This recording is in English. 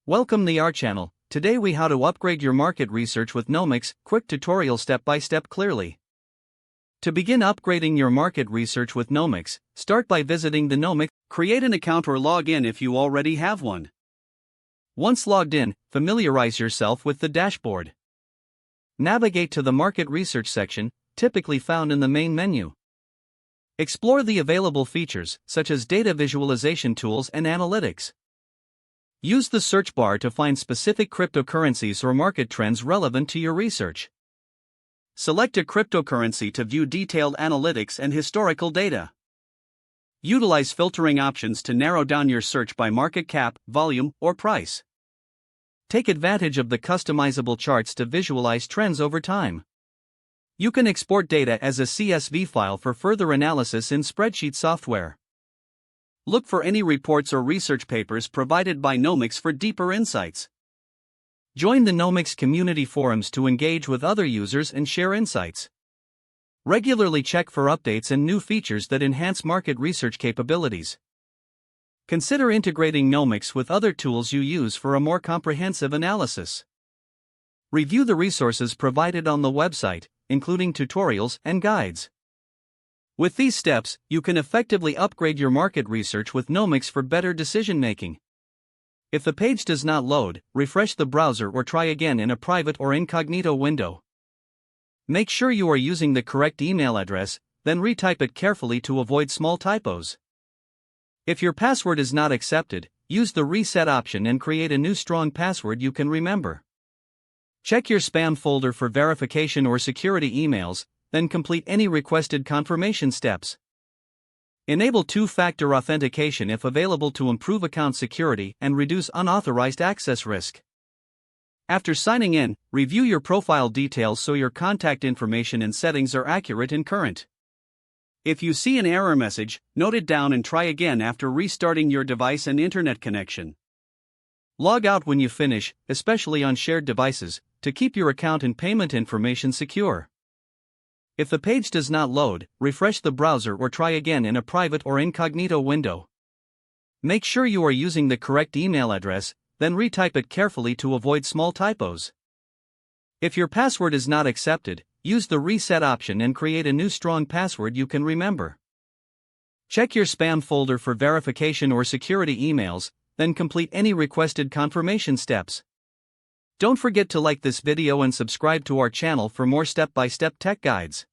Welcome to our channel. Today we how to upgrade your market research with Nomics, quick tutorial step by step clearly. To begin upgrading your market research with Nomics, start by visiting the Nomics, create an account or log in if you already have one. Once logged in, familiarize yourself with the dashboard. Navigate to the market research section, typically found in the main menu. Explore the available features, such as data visualization tools and analytics. Use the search bar to find specific cryptocurrencies or market trends relevant to your research. Select a cryptocurrency to view detailed analytics and historical data. Utilize filtering options to narrow down your search by market cap, volume, or price. Take advantage of the customizable charts to visualize trends over time. You can export data as a CSV file for further analysis in spreadsheet software. Look for any reports or research papers provided by Nomics for deeper insights. Join the Nomics community forums to engage with other users and share insights. Regularly check for updates and new features that enhance market research capabilities. Consider integrating Nomics with other tools you use for a more comprehensive analysis. Review the resources provided on the website, including tutorials and guides. With these steps, you can effectively upgrade your market research with Nomics for better decision-making. If the page does not load, refresh the browser or try again in a private or incognito window. Make sure you are using the correct email address, then retype it carefully to avoid small typos. If your password is not accepted, use the reset option and create a new strong password you can remember. Check your spam folder for verification or security emails, then complete any requested confirmation steps. Enable two-factor authentication if available to improve account security and reduce unauthorized access risk. After signing in, review your profile details so your contact information and settings are accurate and current. If you see an error message, note it down and try again after restarting your device and internet connection. Log out when you finish, especially on shared devices, to keep your account and payment information secure. If the page does not load, refresh the browser or try again in a private or incognito window. Make sure you are using the correct email address, then retype it carefully to avoid small typos. If your password is not accepted, use the reset option and create a new strong password you can remember. Check your spam folder for verification or security emails, then complete any requested confirmation steps. Don't forget to like this video and subscribe to our channel for more step-by-step tech guides.